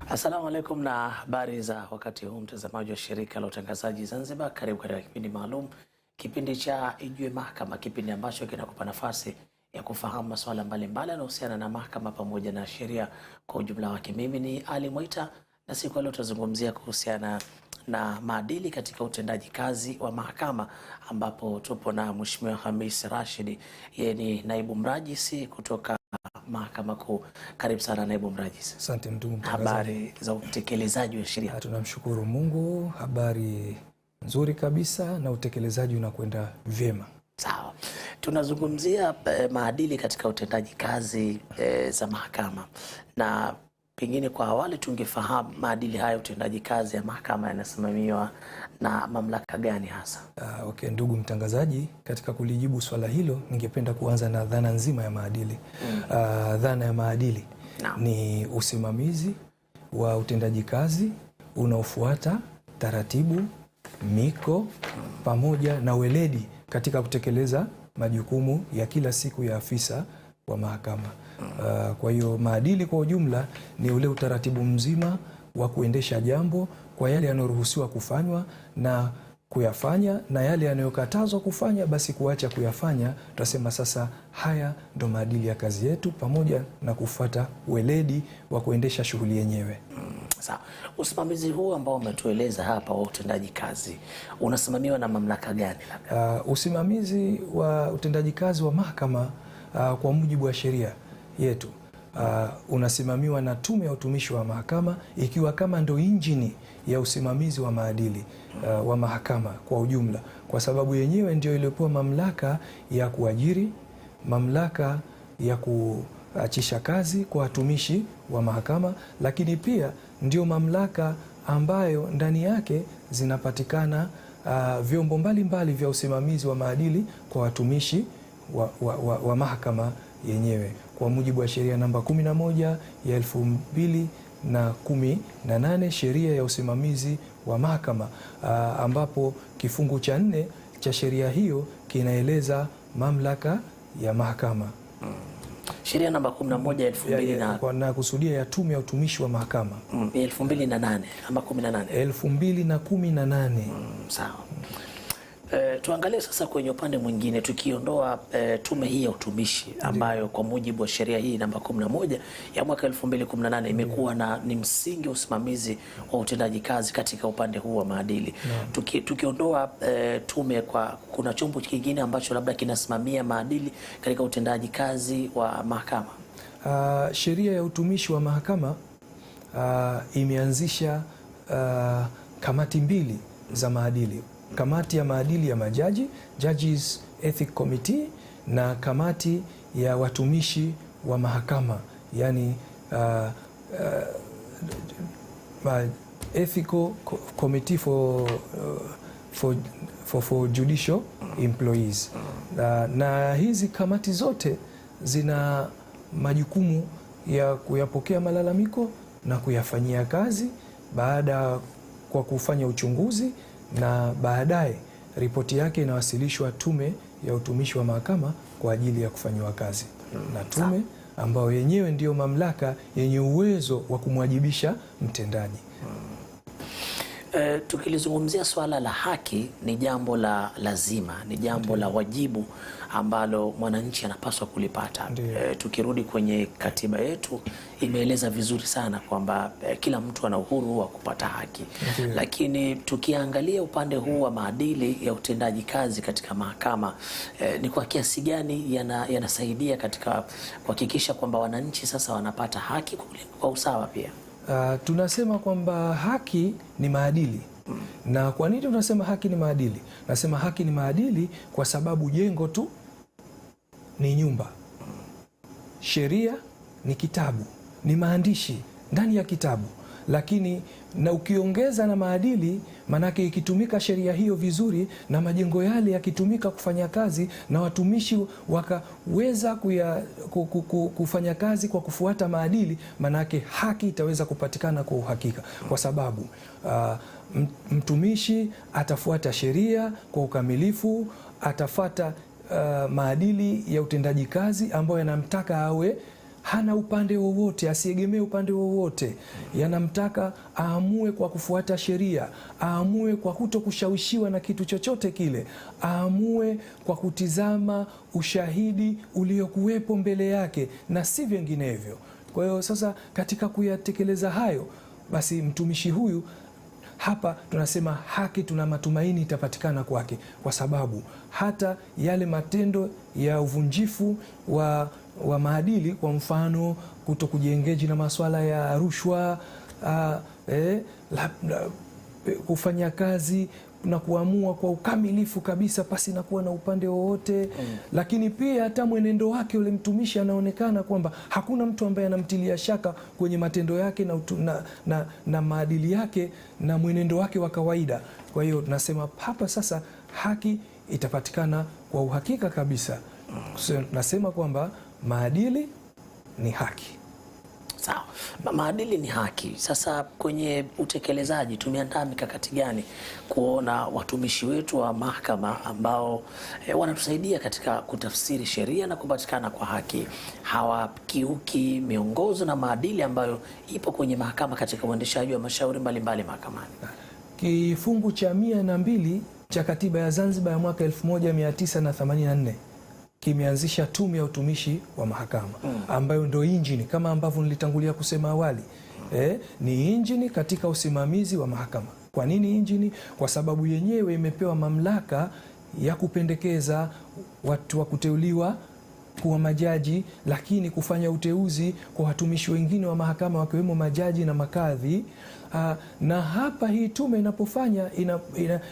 Assalamu alaikum na habari za wakati huu, mtazamaji wa shirika la utangazaji Zanzibar. Karibu katika kipindi maalum, kipindi cha Ijue Mahakama, kipindi ambacho kinakupa nafasi ya kufahamu masuala mbalimbali yanayohusiana na mahakama pamoja na sheria kwa ujumla wake. Mimi ni Ali Mwita na siku ya leo tutazungumzia kuhusiana na maadili katika utendaji kazi wa mahakama, ambapo tupo na Mheshimiwa Hamis Rashid, yeye ni naibu mrajisi kutoka Mahakama Kuu. Karibu sana naibu mrajisi. Asante ndugu mtangazaji. Habari za utekelezaji wa sheria? Tunamshukuru Mungu, habari nzuri kabisa na utekelezaji unakwenda vyema. Sawa. Tunazungumzia maadili katika utendaji kazi za mahakama, na pengine kwa awali tungefahamu maadili haya utendaji kazi ya mahakama yanasimamiwa na mamlaka gani hasa? Okay, ndugu mtangazaji, katika kulijibu swala hilo ningependa kuanza na dhana nzima ya maadili. Dhana ya maadili ni usimamizi wa utendaji kazi unaofuata taratibu, miko pamoja na weledi katika kutekeleza majukumu ya kila siku ya afisa wa mahakama. Kwa hiyo maadili kwa ujumla ni ule utaratibu mzima wa kuendesha jambo kwa yale yanayoruhusiwa kufanywa na kuyafanya, na yale yanayokatazwa kufanya basi kuacha kuyafanya. Tutasema sasa haya ndo maadili ya kazi yetu, pamoja na kufuata weledi wa kuendesha shughuli yenyewe. Sawa. Usimamizi huu ambao umetueleza hapa wa utendaji kazi unasimamiwa na mamlaka gani labda? Usimamizi wa utendaji kazi wa mahakama kwa mujibu wa sheria yetu unasimamiwa na Tume ya Utumishi wa Mahakama, ikiwa kama ndo injini ya usimamizi wa maadili wa mahakama kwa ujumla, kwa sababu yenyewe ndio iliyopewa mamlaka ya kuajiri, mamlaka ya kuachisha kazi kwa watumishi wa mahakama, lakini pia ndio mamlaka ambayo ndani yake zinapatikana vyombo mbalimbali vya usimamizi wa maadili kwa watumishi wa mahakama yenyewe kwa mujibu wa sheria namba 11 ya 2018, sheria ya usimamizi wa mahakama, ambapo kifungu cha 4 cha sheria hiyo kinaeleza mamlaka ya mahakama. Sheria namba 11 ya 2000 na kusudia ya Tume ya Utumishi wa Mahakama 2008 ama 18 2018. Sawa. Tuangalie sasa kwenye upande mwingine, tukiondoa tume hii ya utumishi ambayo kwa mujibu wa sheria hii namba 11 ya mwaka 2018 imekuwa ni msingi wa usimamizi wa utendaji kazi katika upande huu wa maadili. Tukiondoa tume, kuna chombo kingine ambacho labda kinasimamia maadili katika utendaji kazi wa mahakama? Sheria ya utumishi wa mahakama imeanzisha kamati mbili za maadili: kamati ya maadili ya majaji, Judges Ethics Committee, na kamati ya watumishi wa mahakama, yani Ethical Committee for Judicial Employees. Na hizi kamati zote zina majukumu ya kuyapokea malalamiko na kuyafanyia kazi baada kwa kufanya uchunguzi, na baadaye ripoti yake inawasilishwa Tume ya Utumishi wa Mahakama kwa ajili ya kufanyiwa kazi na tume ambayo yenyewe ndiyo mamlaka yenye uwezo wa kumwajibisha mtendaji. Tukilizungumzia swala la haki, ni jambo la lazima, ni jambo la wajibu ambalo mwananchi anapaswa kulipata. Tukirudi kwenye katiba yetu imeeleza vizuri sana kwamba kila mtu ana uhuru wa kupata haki. Lakini tukiangalia upande huu wa maadili ya utendaji kazi katika mahakama, ni kwa kiasi gani yanasaidia katika kuhakikisha kwamba wananchi sasa wanapata haki kwa usawa pia? Tunasema kwamba haki ni maadili. Na kwa nini tunasema haki ni maadili? Nasema haki ni maadili kwa sababu jengo tu ni nyumba, sheria ni kitabu, ni maandishi ndani ya kitabu, lakini na ukiongeza na maadili, manake ikitumika sheria hiyo vizuri na majengo yale yakitumika kufanya kazi na watumishi wakaweza kufanya kazi kwa kufuata maadili, manake haki itaweza kupatikana kwa uhakika, kwa sababu mtumishi atafuata sheria kwa ukamilifu, atafuata maadili ya utendaji kazi ambayo yanamtaka awe hana upande wowote, asiegemee upande wowote, yanamtaka aamue kwa kufuata sheria, aamue kwa kuto kushawishiwa na kitu chochote kile, aamue kwa kutizama ushahidi uliokuwepo mbele yake na si vinginevyo. Kwa hiyo sasa, katika kuyatekeleza hayo, basi mtumishi huyu hapa tunasema haki, tuna matumaini itapatikana kwake, kwa sababu hata yale matendo ya uvunjifu wa maadili, kwa mfano kuto kujiengeji na masuala ya rushwa, kufanya kazi na kuamua kwa ukamilifu kabisa pasi na kuwa na upande wowote, lakini pia hata mwenendo wake ule mtumishi anaonekana kwamba hakuna mtu ambaye anamtilia shaka kwenye matendo yake na maadili yake na mwenendo wake wa kawaida. Kwa hiyo tunasema hapa sasa haki itapatikana kwa uhakika kabisa. Tunasema kwamba maadili ni haki. Sawa, maadili ni haki. Sasa kwenye utekelezaji tumeandaa mikakati gani kuona watumishi wetu wa mahakama ambao wanatusaidia katika kutafsiri sheria na kupatikana kwa haki hawakiuki miongozo na maadili ambayo ipo kwenye mahakama katika uendeshaji wa mashauri mbalimbali mahakamani? Kifungu cha 102 cha katiba ya Zanzibar ya mwaka 1984 kimeanzisha tume ya utumishi wa mahakama ambayo ndio injini, kama ambavyo nilitangulia kusema awali, ni injini katika usimamizi wa mahakama. Kwa nini injini? Kwa sababu yenyewe imepewa mamlaka ya kupendekeza watu wa kuteuliwa kuwa majaji, lakini kufanya uteuzi kwa watumishi wengine wa mahakama wakiwemo majaji na makadhi. Na hapa hii tume inapofanya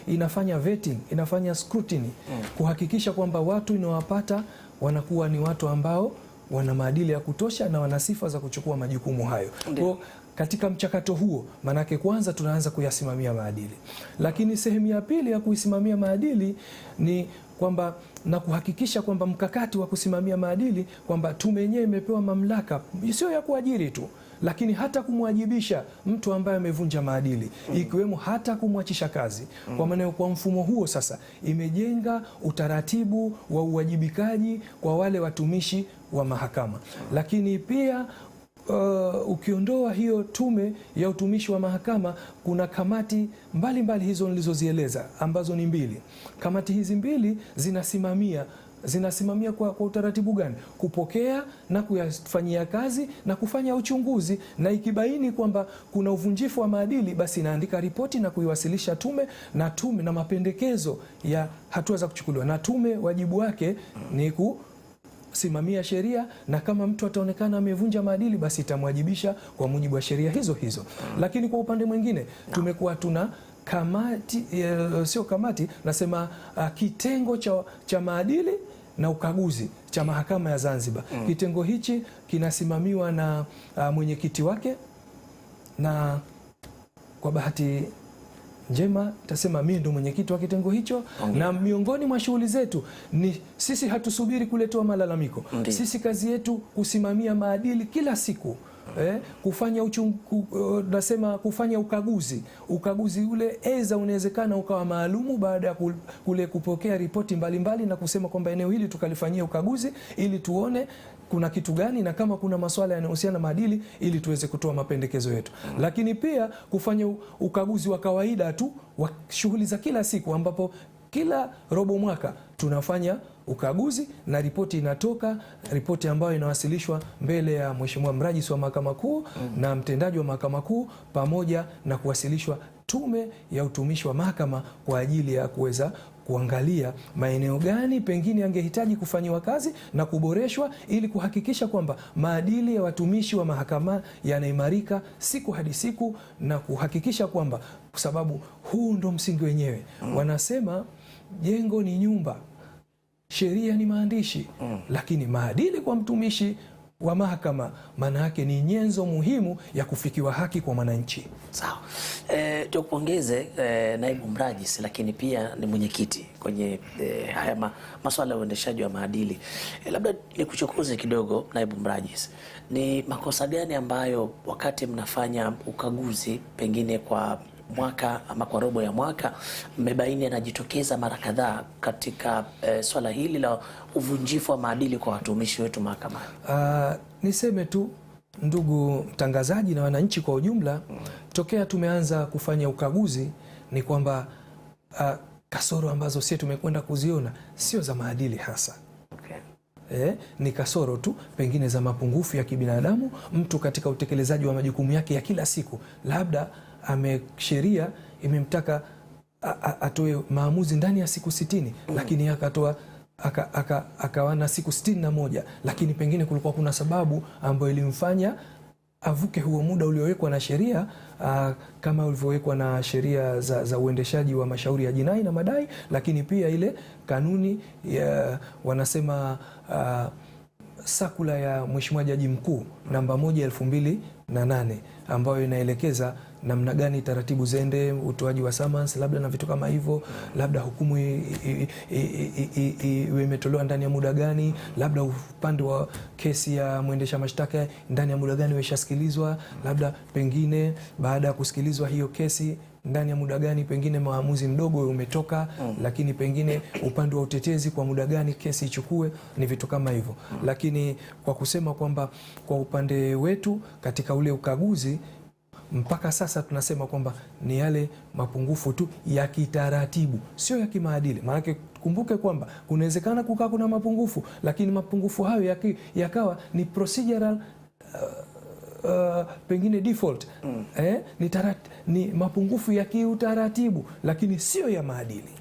inafanya vetting, inafanya scrutiny, kuhakikisha kwamba watu inawapata wanakuwa ni watu ambao wana maadili ya kutosha na wana sifa za kuchukua majukumu hayo. Kwa katika mchakato huo, manake kwanza tunaanza kuyasimamia maadili, lakini sehemu ya pili ya kuisimamia maadili ni kwamba na kuhakikisha kwamba mkakati wa kusimamia maadili kwamba tume yenyewe imepewa mamlaka sio ya kuajiri tu, lakini hata kumwajibisha mtu ambaye amevunja maadili, ikiwemo hata kumwachisha kazi. Kwa maana kwa mfumo huo sasa imejenga utaratibu wa uwajibikaji kwa wale watumishi wa mahakama. Lakini pia ukiondoa hiyo tume ya utumishi wa mahakama, kuna kamati mbalimbali hizo nilizozieleza ambazo ni mbili. Kamati hizi mbili zinasimamia kwa utaratibu gani? Kupokea na kuyafanyia kazi na kufanya uchunguzi, na ikibaini kwamba kuna uvunjifu wa maadili, basi inaandika ripoti na kuiwasilisha tume na mapendekezo ya hatua za kuchukuliwa. Na tume wajibu wake ni kusimamia sheria, na kama mtu ataonekana amevunja maadili, basi itamwajibisha kwa mujibu wa sheria hizo hizo. Lakini kwa upande mwingine tumekuwa tuna kamati, sio kamati, nasema kitengo cha maadili na ukaguzi cha mahakama ya Zanzibar. Kitengo hichi kinasimamiwa na mwenyekiti wake, na kwa bahati njema tasema mimi ndo mwenyekiti wa kitengo hicho. Na miongoni mwa shughuli zetu ni sisi hatusubiri kuletewa malalamiko. Sisi kazi yetu kusimamia maadili kila siku. Kufanya kufanya ukaguzi ule eza unawezekana ukawa maalumu baada ya kule kupokea ripoti mbalimbali na kusema kwamba eneo hili tukalifanyia ukaguzi ili tuone kuna kitu gani, na kama kuna masuala yanayohusiana na maadili ili tuweze kutoa mapendekezo yetu. Lakini pia kufanya ukaguzi wa kawaida tu wa shughuli za kila siku, ambapo kila robo mwaka tunafanya ukaguzi na ripoti inatoka, ripoti ambayo inawasilishwa mbele ya Mheshimiwa Mrajisi wa Mahakama Kuu na mtendaji wa Mahakama Kuu, pamoja na kuwasilishwa tume ya utumishi wa mahakama kwa ajili ya kuweza kuangalia maeneo gani pengine yangehitaji kufanyiwa kazi na kuboreshwa, ili kuhakikisha kwamba maadili ya watumishi wa mahakama yanaimarika siku hadi siku, na kuhakikisha kwamba, kwa sababu huu ndo msingi wenyewe. Wanasema jengo ni nyumba, sheria ni maandishi, lakini maadili kwa mtumishi wa mahakama maana yake ni nyenzo muhimu ya kufikiwa haki kwa mwananchi. Sawa. Tukupongeze naibu mrajisi, lakini pia ni mwenyekiti kwenye haya masuala ya uendeshaji wa maadili. Labda nikuchokoze kidogo, naibu mrajisi, ni makosa gani ambayo wakati mnafanya ukaguzi pengine kwa mwaka ama kwa robo ya mwaka, mmebaini anajitokeza mara kadhaa katika swala hili la uvunjifu wa maadili kwa watumishi wetu mahakamani. Niseme tu ndugu mtangazaji na wananchi kwa ujumla, tokea tumeanza kufanya ukaguzi ni kwamba kasoro ambazo sisi tumekwenda kuziona sio za maadili hasa. Ni kasoro tu pengine za mapungufu ya kibinadamu, mtu katika utekelezaji wa majukumu yake ya kila siku, labda sheria imemtaka atoe maamuzi ndani ya siku 60, lakini akatoa akawana siku 61, lakini pengine kulikuwa kuna sababu ambayo ilimfanya avuke huo muda uliowekwa na sheria, kama ulivyowekwa na sheria za uendeshaji wa mashauri ya jinai na madai, lakini pia ile kanuni ya wanasema sakula ya Mheshimiwa Jaji Mkuu namba 1/2008 ambayo inaelekeza namna gani taratibu zende, utoaji wa summons labda na vitu kama hivyo, labda hukumu imetolewa ndani ya muda gani, labda upande wa kesi ya mwendesha mashtaka ndani ya muda gani umeshasikilizwa, labda pengine baada ya kusikilizwa hiyo kesi ndani ya muda gani pengine maamuzi mdogo umetoka, lakini pengine upande wa utetezi kwa muda gani kesi ichukue, ni vitu kama hivyo. Lakini kwa kusema kwamba kwa upande wetu katika ule ukaguzi mpaka sasa tunasema kwamba ni yale mapungufu tu ya kitaratibu, sio ya kimaadili. Maana kumbuke kwamba kunawezekana kukaa kuna mapungufu, lakini mapungufu hayo yakawa procedural pengine default, ni mapungufu ya kiutaratibu, lakini sio ya maadili.